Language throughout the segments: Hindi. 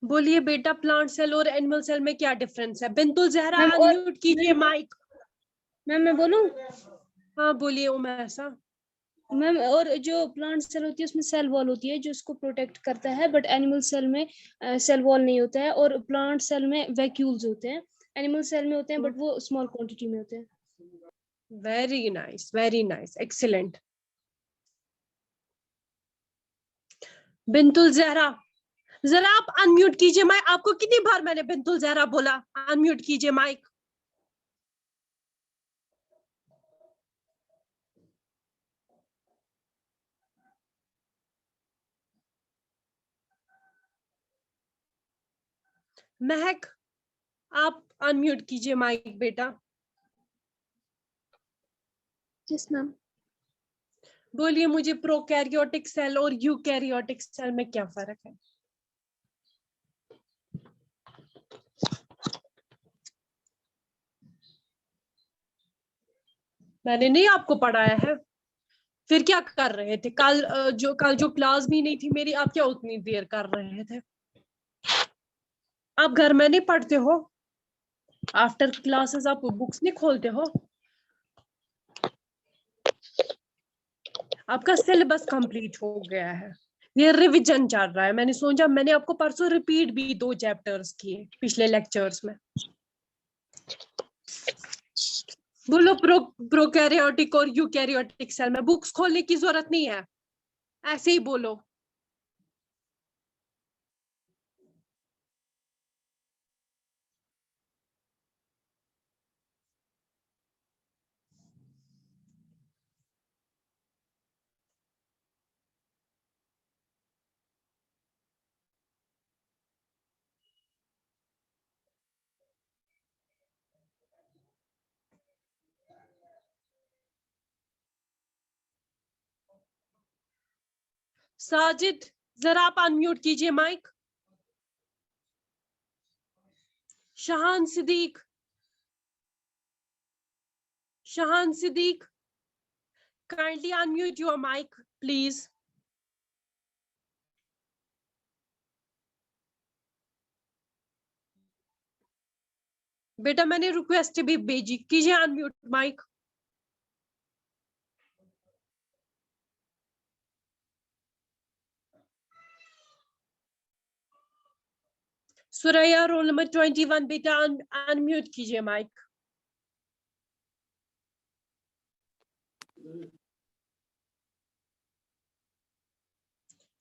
बोलिए बेटा, प्लांट सेल और एनिमल सेल में क्या डिफरेंस है? बिंतुल जहरा मैम, और अनम्यूट कीजिए माइक। मैम मैं बोलूं? हाँ बोलिए उमैसा। मैम, और जो प्लांट सेल होती है उसमें सेल वॉल होती है जो उसको प्रोटेक्ट करता है, बट एनिमल सेल में सेल वॉल नहीं होता है, और प्लांट सेल में वैक्यूल्स होते हैं, एनिमल सेल में होते हैं बट वो स्मॉल क्वांटिटी में होते हैं। Very nice, excellent. Bintul Zahra, जरा आप अनम्यूट कीजिए माइक। आपको कितनी बार मैंने बिंतुल जहरा बोला अनम्यूट कीजिए माइक? महक, आप अनम्यूट कीजिए माइक बेटा। Yes ma'am. बोलिए मुझे प्रोकैरियोटिक सेल और यूकैरियोटिक सेल में क्या फर्क है? मैंने नहीं आपको पढ़ाया है? फिर क्या कर रहे थे कल जो क्लास भी नहीं थी मेरी, आप क्या उतनी देर कर रहे थे? आप घर में नहीं पढ़ते हो? आफ्टर क्लासेस आप बुक्स नहीं खोलते हो? आपका सिलेबस कंप्लीट हो गया है, ये रिवीजन चल रहा है। मैंने सोचा, मैंने आपको परसों रिपीट भी 2 चैप्टर्स किए पिछले लेक्चर्स में। बोलो प्रोकैरियोटिक और यूकैरियोटिक सेल में बुक्स खोलने की जरूरत नहीं है, ऐसे ही बोलो। साजिद, जरा आप अनम्यूट कीजिए mic. Shahan Siddiq, kindly unmute your mic please. बेटा मैंने रिक्वेस्ट भी भेजी, कीजिए unmute mic. Suraiya roll number 21, बेटा अनम्यूट कीजिए mic.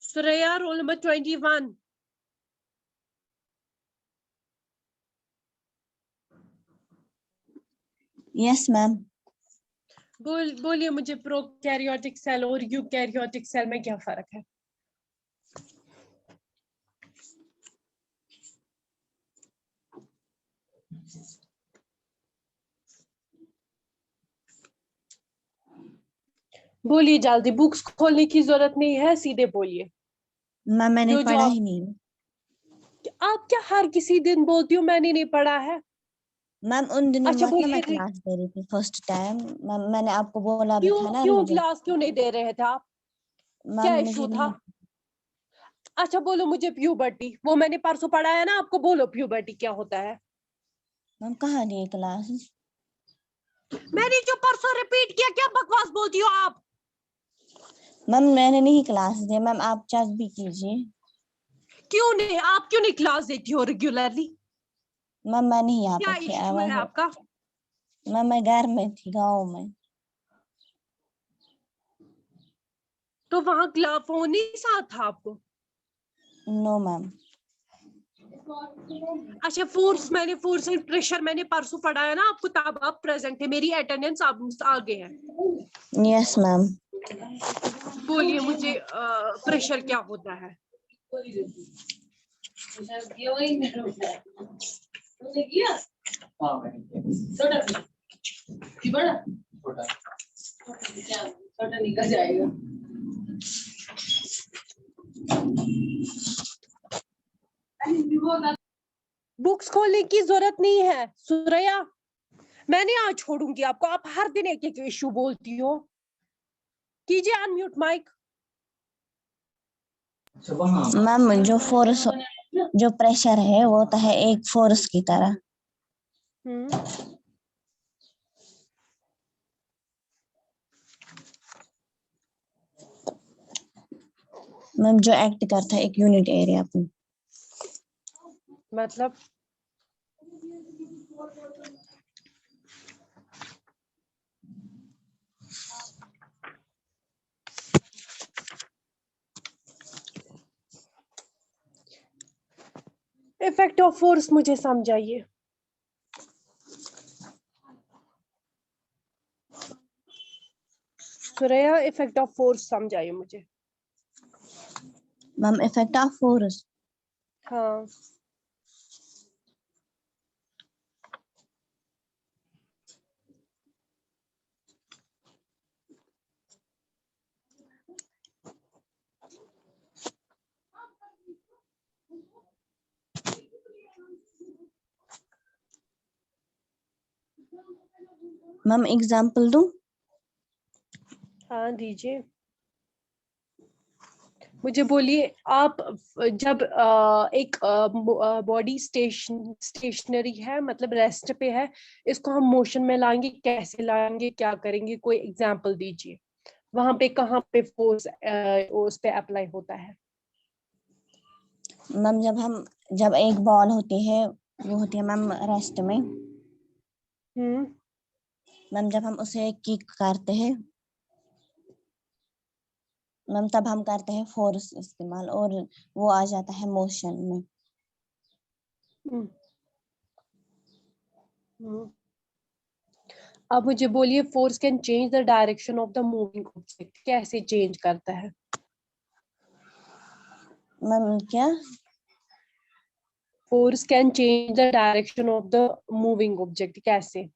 Suraiya roll number 21। Yes ma'am. बोलिए मुझे प्रोकैरियोटिक सेल और यूकैरियोटिक सेल में क्या फर्क है? बोलिए जल्दी, बुक्स खोलने की जरूरत नहीं है, सीधे बोलिए। मैम मैंने जो पढ़ा ही नहीं। आप क्या हर किसी दिन बोलती हो मैंने नहीं पढ़ा है? मैम उन दिनों अच्छा मत ना मैं बोलिए, क्लास दे रही थी फर्स्ट टाइम। मैम मैंने आपको बोला भी था ना क्यों मुझे। क्लास क्यों नहीं दे रहे थे आप? मैम क्या मुझे इशू था? नहीं। अच्छा बोलो मुझे प्यूबर्टी, वो मैंने परसों पढ़ाया ना आपको, बोलो प्यूबर्टी क्या होता है? मैम कहाँ दी क्लास? मैंने जो परसों रिपीट किया, क्या बकवास बोलती हो आप? मैम मैंने नहीं क्लास दी। मैम आप चेक भी कीजिए। क्यों नहीं, आप क्यों नहीं क्लास देती हो रेगुलरली? मैम मैं नहीं यहाँ क्या पे थी। इशू है आपका? मैम मैं घर में थी, गाँव में। तो वहां फोन ही साथ था आपको? No ma'am. अच्छा फोर्स एंड प्रेशर मैंने परसों पढ़ाया ना आपको, तब आप प्रेजेंट थे, मेरी अटेंडेंस आप आगे है। Yes ma'am. बोलिए मुझे प्रेशर क्या होता है? बुक्स खोलने की जरूरत नहीं है सुरैया, मैंने आज छोड़ूंगी आपको। आप हर दिन एक एक इशू बोलती हो। कीजिए अनम्यूट माइक। मैम जो फोर्स जो प्रेशर है वो होता है एक फोर्स की तरह। मैम जो एक्ट करता है एक यूनिट एरिया पे। मतलब इफेक्ट ऑफ फोर्स मुझे समझाइए। सुरैया इफेक्ट ऑफ फोर्स समझाइए मुझे। मैम इफेक्ट ऑफ फोर्स, हाँ मैम एग्जांपल दूं? हाँ दीजिए। मुझे बोलिए आप जब एक बॉडी स्टेशनरी है, मतलब रेस्ट पे है, इसको हम मोशन में लाएंगे, कैसे लाएंगे, क्या करेंगे, कोई एग्जांपल दीजिए। वहां पे कहाँ पे फोर्स उस पे अप्लाई होता है? मैम जब एक बॉल होती है, वो होती है मैम रेस्ट में। मैम जब हम उसे किक करते हैं मैम, तब हम करते हैं फोर्स इस्तेमाल और वो आ जाता है मोशन में। अब मुझे बोलिए, force can change the direction of the moving object, कैसे चेंज करता है? मैम क्या? Force can change the direction of the moving object, कैसे?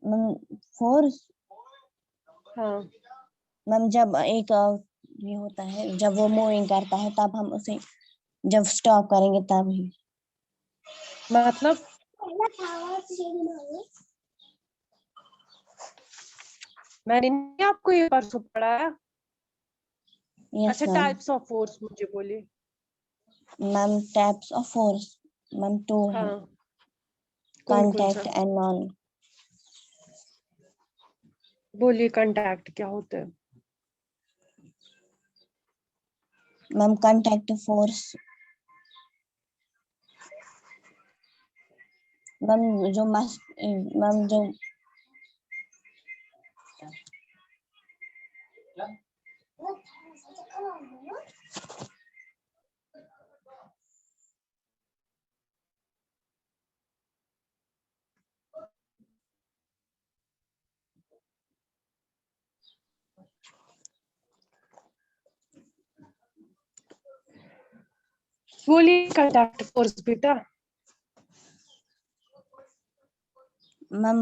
मैम फोर्स, हाँ मैम जब एक ये होता है, जब वो मूविंग करता है तब हम उसे जब स्टॉप करेंगे तब ही। मतलब मैंने नहीं आपको ये परसों पढ़ाया? यस अच्छा, मैम। टाइप्स ऑफ फोर्स मुझे बोलिए। Ma'am types of force ma'am two है, हाँ, कौन कौन सा? Contact and non. बोलिए, कांटेक्ट क्या होता है? मैम कांटेक्ट फोर्स मैम जो मैम जो बोलिए कांटेक्ट फोर्स बेटा। मैम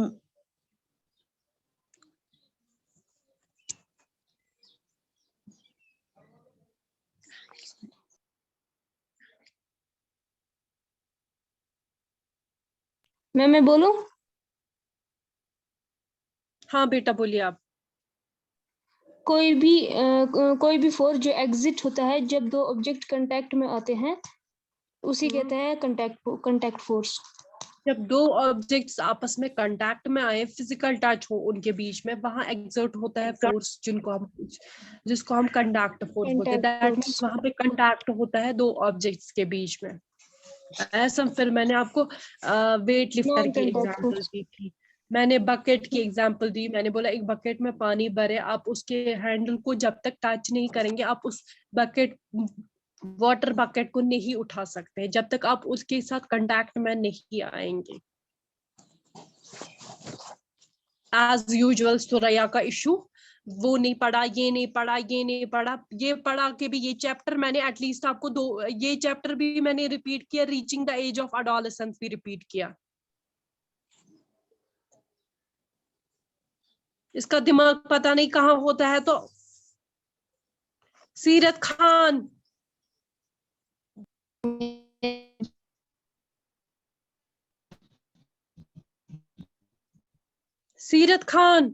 मैं बोलूं? हाँ बेटा बोलिए आप। कोई भी फोर्स जो एग्जिट होता है जब दो ऑब्जेक्ट कांटेक्ट में आते हैं, उसी कहते हैं कांटेक्ट फोर्स। जब दो ऑब्जेक्ट्स आपस में कांटेक्ट में आए, फिजिकल टच हो उनके बीच में, वहां एक्सर्ट होता है फोर्स, जिसको हम कांटेक्ट फोर्स बोलते हैं। Contact that force. मीन्स वहां पे कांटेक्ट होता है दो ऑब्जेक्ट्स के बीच में। ऐसा फिर मैंने आपको वेट लिफ्टर नॉन की कांटेक्ट एग्जांपल फोर्स। दी थी, मैंने बकेट की एग्जांपल दी। मैंने बोला एक बकेट में पानी भरे, आप उसके हैंडल को जब तक टच नहीं करेंगे, आप उस बकेट वाटर बकेट को नहीं उठा सकते जब तक आप उसके साथ कांटेक्ट में नहीं आएंगे। एज यूजुअल सुरैया का इशू, वो नहीं पढ़ा, ये नहीं पढ़ा, ये नहीं पढ़ा, ये पढ़ा के भी, ये चैप्टर मैंने एटलीस्ट आपको ये चैप्टर भी मैंने रिपीट किया, reaching the age of adolescence भी रिपीट किया। इसका दिमाग पता नहीं कहाँ होता है। तो सीरत खान, सीरत खान,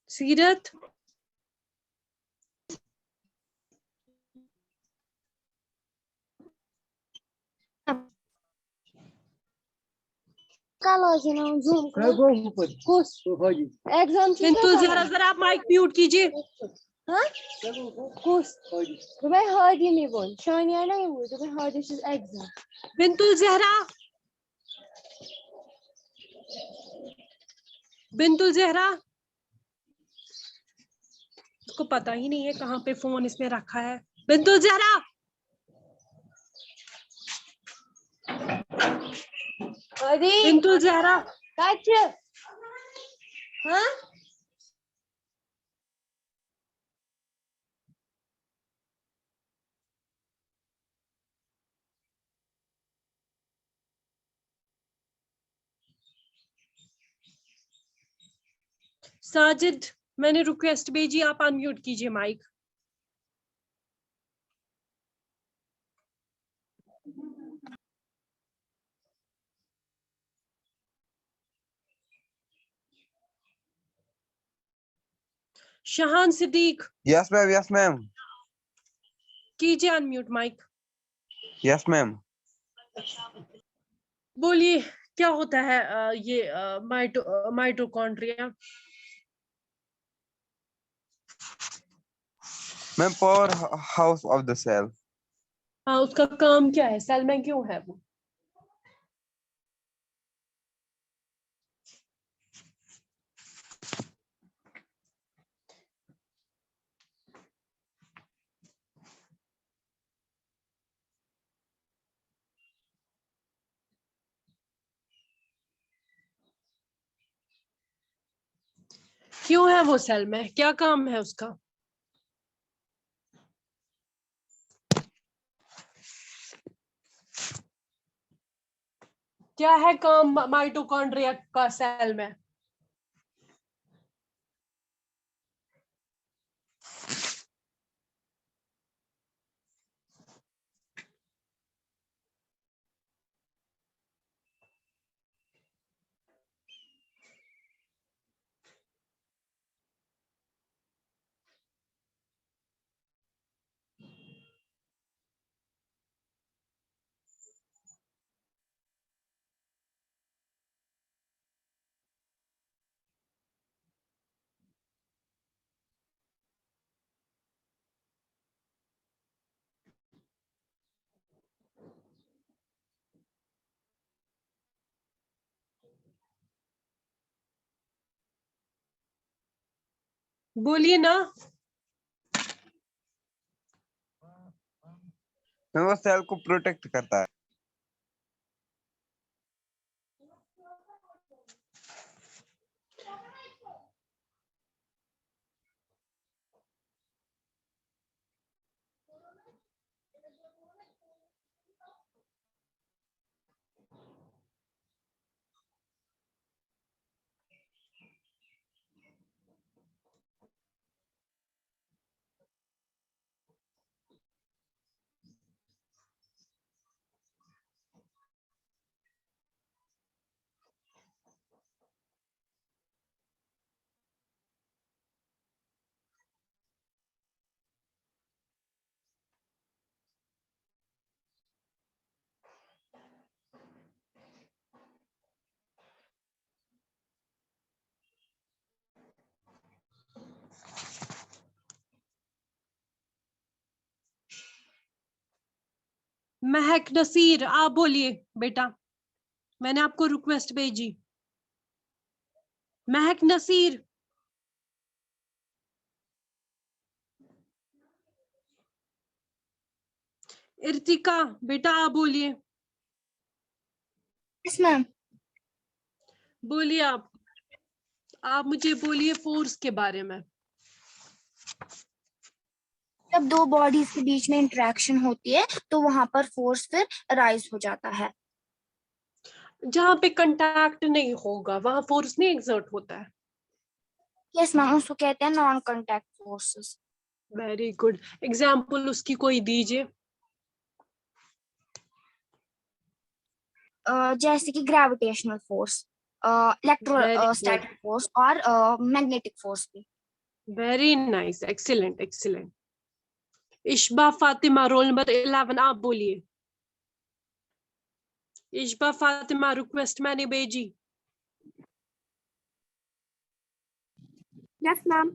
सीरत, कल आज ना जूम कुछ एग्जाम बिंतुल जहरा, जरा आप माइक म्यूट कीजिए। हाँ कुछ तो मैं हादी नहीं बोल शानिया नहीं बोल तो मैं हादी से एग्जाम बिंतुल जहरा, बिंतुल जहरा, उसको पता ही नहीं है कहाँ पे फोन इसने रखा है। बिंतुल जहरा, हादी बिंतुल जहरा, सच हाँ साजिद, मैंने रिक्वेस्ट भेजी, आप अनम्यूट कीजिए mic. Shahan Siddiq, Yes, ma'am. Yes, ma'am. कीजिए अनम्यूट माइक। Yes, ma'am. बोलिए क्या होता है ये mitochondria? Ma'am, powerhouse of the cell. हाँ, उसका काम क्या है, सेल में क्यों है वो? क्यों है वो सेल में, क्या काम है उसका? क्या है काम माइटोकॉन्ड्रिया का सेल में? बोलिए ना। Ma'am, वो सेल को प्रोटेक्ट करता है। महक नसीर, आप बोलिए बेटा, मैंने आपको रिक्वेस्ट भेजी। महक नसीर, इर्तिका बेटा, आप बोलिए। यस मैम बोलिए आप मुझे बोलिए फोर्स के बारे में। जब दो बॉडीज के बीच में इंटरेक्शन होती है तो वहां पर फोर्स फिर राइज हो जाता है। जहाँ पे कंटैक्ट नहीं होगा वहां फोर्स नहीं एक्सर्ट होता है। यस मैम, उसको कहते हैं non contact forces. Very good, example उसकी कोई दीजिए। जैसे कि ग्रेविटेशनल फोर्स, electrostatic force और magnetic force भी। Very nice, excellent excellent. Ishba Fatima roll number 11 आप बोलिए। इशबा फातिमा रिक्वेस्ट मैंने भेजी। Yes ma'am.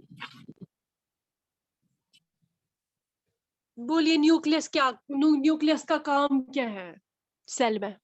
बोलिए न्यूक्लियस का काम क्या है सेल में?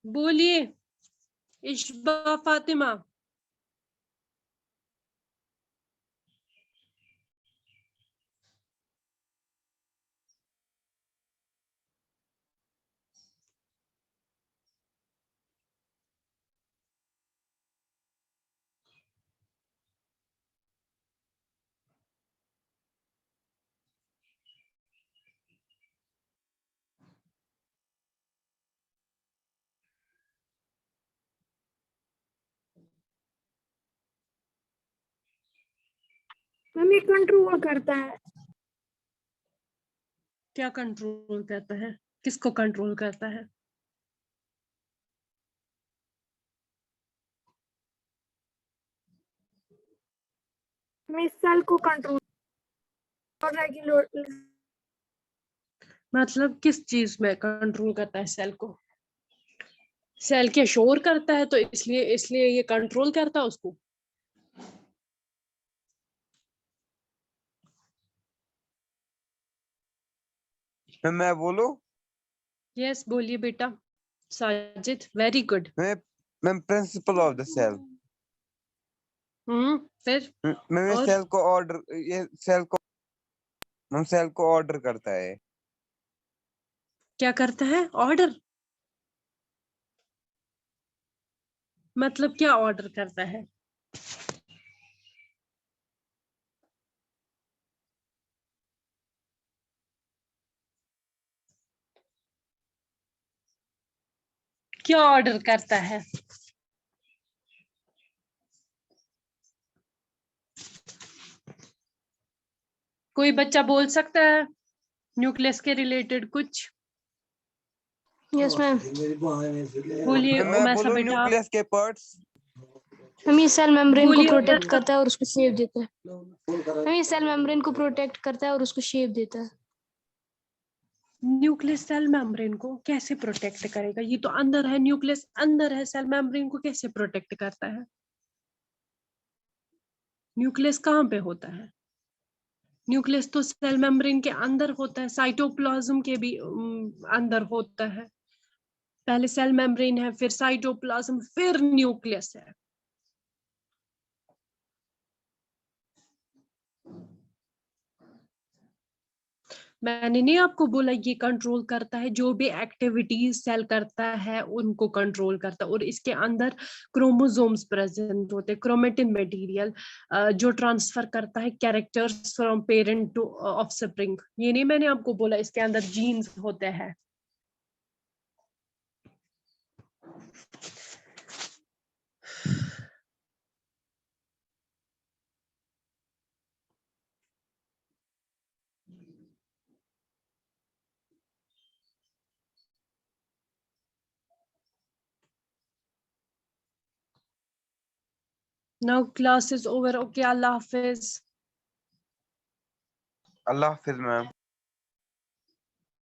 बोलिए इशबा फातिमा। मैम ये कंट्रोल करता है। क्या कंट्रोल करता है? किसको कंट्रोल करता है? मैं इस सेल को कंट्रोल और रेगुलेट। मतलब किस चीज में कंट्रोल करता है सेल को? सेल के शोर करता है तो इसलिए ये कंट्रोल करता है उसको। मैं बोलूं? यस बोलिए बेटा साजिद, वेरी गुड। मैं प्रिंसिपल ऑफ द सेल। फिर मैं और सेल को ऑर्डर, ये सेल को ऑर्डर करता है। क्या करता है? ऑर्डर मतलब क्या ऑर्डर करता है? क्या ऑर्डर करता है? कोई बच्चा बोल सकता है न्यूक्लियस के रिलेटेड कुछ? Yes ma'am. बोलिए मैं उमैसा बोलूं बेटा आप। न्यूक्लियस के पार्ट्स। हम ये सेल मेम्ब्रेन को बोलिए प्रोटेक्ट उमैसा। करता है और उसको शेप देता है। हम ये सेल मेम्ब्रेन को प्रोटेक्ट करता है और उसको शेप देता है। न्यूक्लियस सेल मेम्ब्रेन को कैसे प्रोटेक्ट करेगा? ये तो अंदर है, न्यूक्लियस अंदर है, सेल मेम्ब्रेन को कैसे प्रोटेक्ट करता है? न्यूक्लियस कहाँ पे होता है? न्यूक्लियस तो सेल मेम्ब्रेन के अंदर होता है, साइटोप्लाज्म के भी अंदर होता है। पहले सेल मेम्ब्रेन है, फिर साइटोप्लाज्म, फिर न्यूक्लियस है। मैंने नहीं आपको बोला ये कंट्रोल करता है, जो भी एक्टिविटीज सेल करता है उनको कंट्रोल करता है। और इसके अंदर क्रोमोसोम्स प्रेजेंट होते हैं, क्रोमेटिन मटेरियल जो ट्रांसफर करता है characters from parent to offspring. ये नहीं मैंने आपको बोला इसके अंदर जीन्स होते हैं। Now class is over. Okay, Allah Hafiz. Allah Hafiz ma'am.